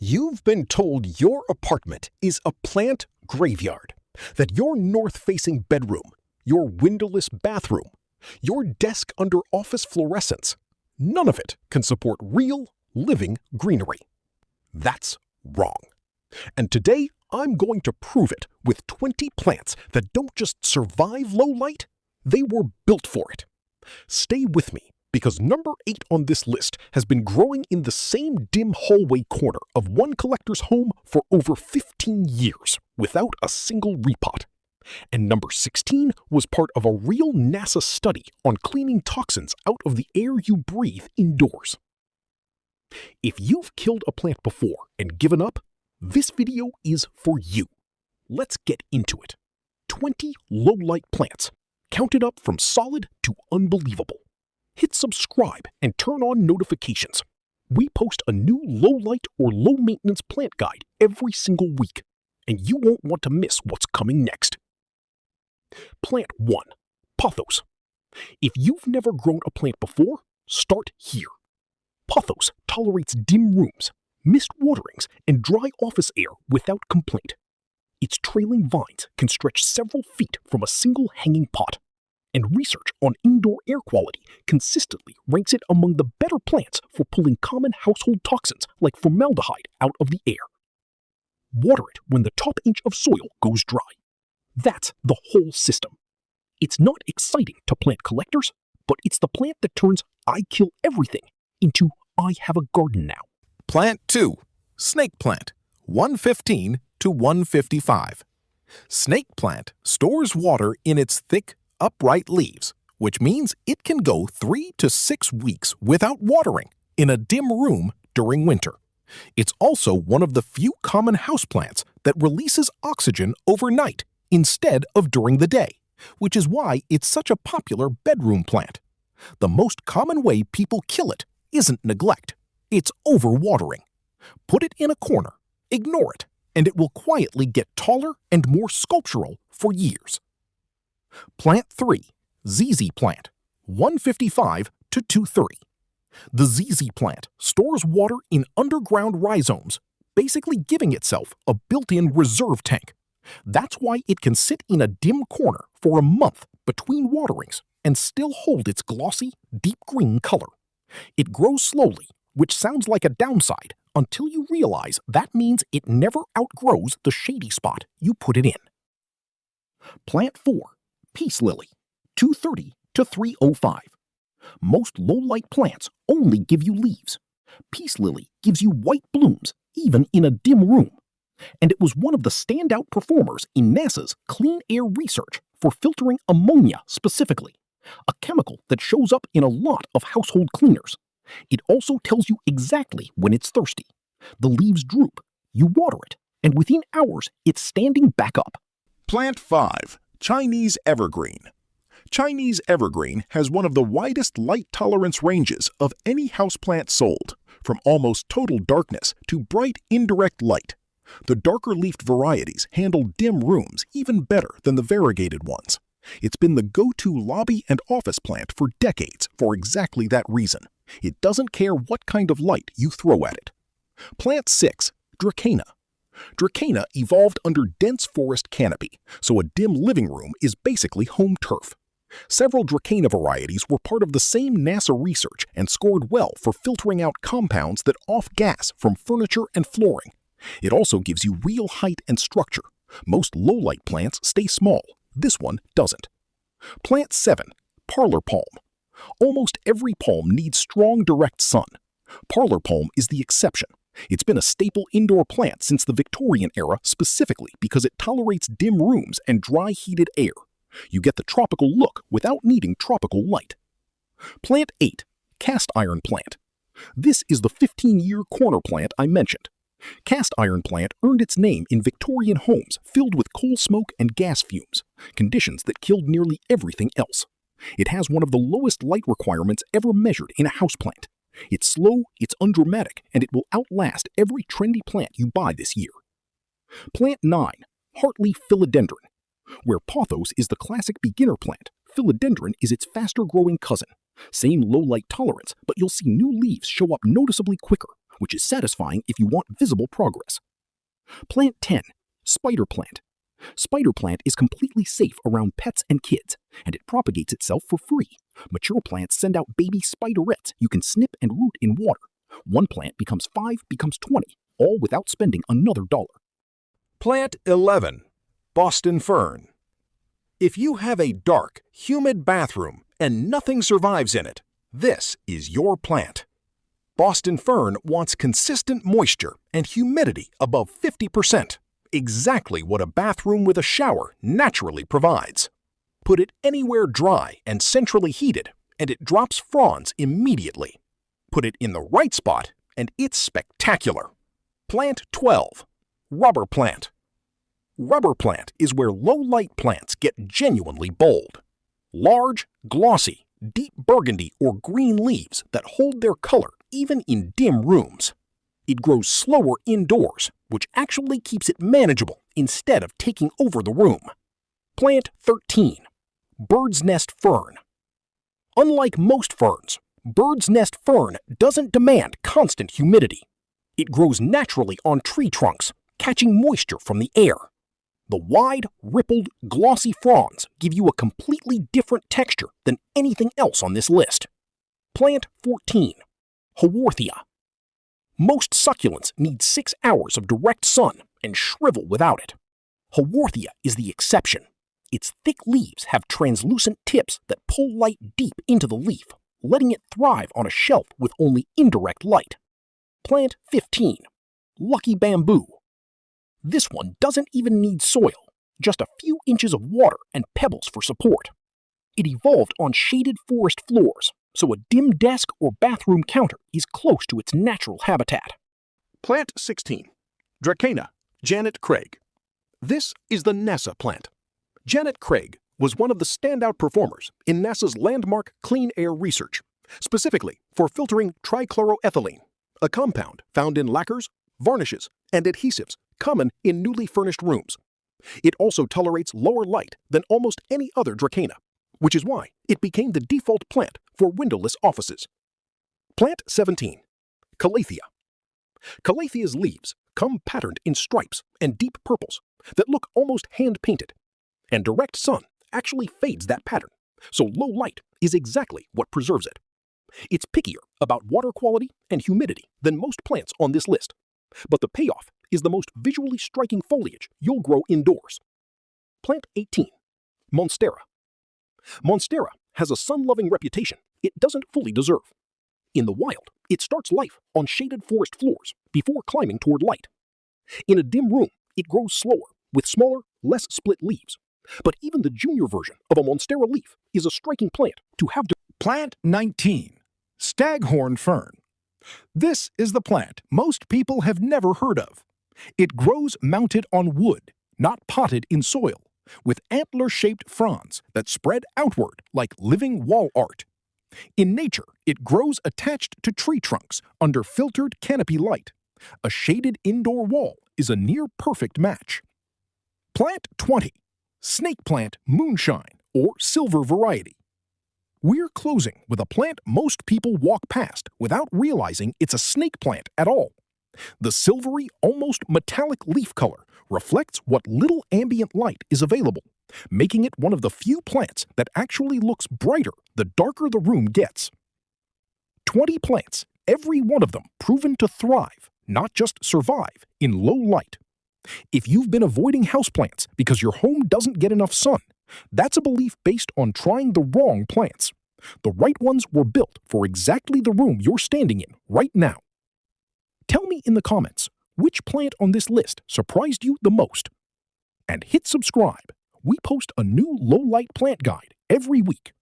You've been told your apartment is a plant graveyard, that your north-facing bedroom, your windowless bathroom, your desk under office fluorescents, none of it can support real, living greenery. That's wrong. And today, I'm going to prove it with 20 plants that don't just survive low light, they were built for it. Stay with me, because number 8 on this list has been growing in the same dim hallway corner of one collector's home for over 15 years without a single repot. And number 16 was part of a real NASA study on cleaning toxins out of the air you breathe indoors. If you've killed a plant before and given up, this video is for you. Let's get into it. 20 low-light plants, counted up from solid to unbelievable. Hit subscribe and turn on notifications. We post a new low-light or low-maintenance plant guide every single week, and you won't want to miss what's coming next. Plant 1. Pothos. If you've never grown a plant before, start here. Pothos tolerates dim rooms, missed waterings, and dry office air without complaint. Its trailing vines can stretch several feet from a single hanging pot, and research on indoor air quality consistently ranks it among the better plants for pulling common household toxins like formaldehyde out of the air. Water it when the top inch of soil goes dry. That's the whole system. It's not exciting to plant collectors, but it's the plant that turns "I kill everything" into "I have a garden now." Plant 2. Snake plant, 115 to 155. Snake plant stores water in its thick, upright leaves, which means it can go 3 to 6 weeks without watering in a dim room during winter. It's also one of the few common houseplants that releases oxygen overnight instead of during the day, which is why it's such a popular bedroom plant. The most common way people kill it isn't neglect, it's overwatering. Put it in a corner, ignore it, and it will quietly get taller and more sculptural for years. Plant 3. ZZ plant, 155 to 230. The ZZ plant stores water in underground rhizomes, basically giving itself a built-in reserve tank. That's why it can sit in a dim corner for a month between waterings and still hold its glossy, deep green color. It grows slowly, which sounds like a downside until you realize that means it never outgrows the shady spot you put it in. Plant 4. Peace lily, 230 to 305. Most low-light plants only give you leaves. Peace lily gives you white blooms, even in a dim room. And it was one of the standout performers in NASA's clean air research for filtering ammonia specifically, a chemical that shows up in a lot of household cleaners. It also tells you exactly when it's thirsty. The leaves droop, you water it, and within hours it's standing back up. Plant 5. Chinese Evergreen. Chinese Evergreen has one of the widest light tolerance ranges of any houseplant sold, from almost total darkness to bright indirect light. The darker-leafed varieties handle dim rooms even better than the variegated ones. It's been the go-to lobby and office plant for decades for exactly that reason. It doesn't care what kind of light you throw at it. Plant 6. Dracaena. Dracaena evolved under dense forest canopy, so a dim living room is basically home turf. Several Dracaena varieties were part of the same NASA research and scored well for filtering out compounds that off gas from furniture and flooring. It also gives you real height and structure. Most low-light plants stay small. This one doesn't. Plant 7. Parlor palm. Almost every palm needs strong direct sun. Parlor palm is the exception. It's been a staple indoor plant since the Victorian era specifically because it tolerates dim rooms and dry heated air. You get the tropical look without needing tropical light. Plant 8. Cast iron plant. This is the 15-year corner plant I mentioned. Cast iron plant earned its name in Victorian homes filled with coal smoke and gas fumes, conditions that killed nearly everything else. It has one of the lowest light requirements ever measured in a houseplant. It's slow, it's undramatic, and it will outlast every trendy plant you buy this year. Plant 9. Heartleaf Philodendron. Where Pothos is the classic beginner plant, Philodendron is its faster-growing cousin. Same low-light tolerance, but you'll see new leaves show up noticeably quicker, which is satisfying if you want visible progress. Plant 10. Spider plant. Spider plant is completely safe around pets and kids, and it propagates itself for free. Mature plants send out baby spiderets you can snip and root in water. One plant becomes 5, becomes 20, all without spending another $1. Plant 11. Boston Fern. If you have a dark, humid bathroom and nothing survives in it, this is your plant. Boston Fern wants consistent moisture and humidity above 50%, exactly what a bathroom with a shower naturally provides. Put it anywhere dry and centrally heated, and it drops fronds immediately. Put it in the right spot, and it's spectacular. Plant 12. Rubber plant. Rubber plant is where low-light plants get genuinely bold. Large, glossy, deep burgundy or green leaves that hold their color even in dim rooms. It grows slower indoors, which actually keeps it manageable instead of taking over the room. Plant 13. Bird's nest fern. Unlike most ferns, bird's nest fern doesn't demand constant humidity. It grows naturally on tree trunks, catching moisture from the air. The wide, rippled, glossy fronds give you a completely different texture than anything else on this list. Plant 14. Haworthia. Most succulents need 6 hours of direct sun and shrivel without it. Haworthia is the exception. Its thick leaves have translucent tips that pull light deep into the leaf, letting it thrive on a shelf with only indirect light. Plant 15. Lucky bamboo. This one doesn't even need soil, just a few inches of water and pebbles for support. It evolved on shaded forest floors, so a dim desk or bathroom counter is close to its natural habitat. Plant 16. Dracaena, Janet Craig. This is the NASA plant. Janet Craig was one of the standout performers in NASA's landmark clean air research, specifically for filtering trichloroethylene, a compound found in lacquers, varnishes, and adhesives common in newly furnished rooms. It also tolerates lower light than almost any other Dracaena, which is why it became the default plant for windowless offices. Plant 17. Calathea. Calathia's leaves come patterned in stripes and deep purples that look almost hand-painted, and direct sun actually fades that pattern, so low light is exactly what preserves it. It's pickier about water quality and humidity than most plants on this list, but the payoff is the most visually striking foliage you'll grow indoors. Plant 18. Monstera. Monstera has a sun-loving reputation it doesn't fully deserve. In the wild, it starts life on shaded forest floors before climbing toward light. In a dim room, it grows slower, with smaller, less split leaves. But even the junior version of a Monstera leaf is a striking plant to have. Plant 19. Staghorn fern. This is the plant most people have never heard of. It grows mounted on wood, not potted in soil, with antler-shaped fronds that spread outward like living wall art. In nature, it grows attached to tree trunks under filtered canopy light. A shaded indoor wall is a near-perfect match. Plant 20. Snake plant moonshine, or silver variety. We're closing with a plant most people walk past without realizing it's a snake plant at all. The silvery, almost metallic leaf color reflects what little ambient light is available, making it one of the few plants that actually looks brighter the darker the room gets. 20 plants, every one of them proven to thrive, not just survive, in low light. If you've been avoiding houseplants because your home doesn't get enough sun, that's a belief based on trying the wrong plants. The right ones were built for exactly the room you're standing in right now. Tell me in the comments, which plant on this list surprised you the most? And hit subscribe. We post a new low-light plant guide every week.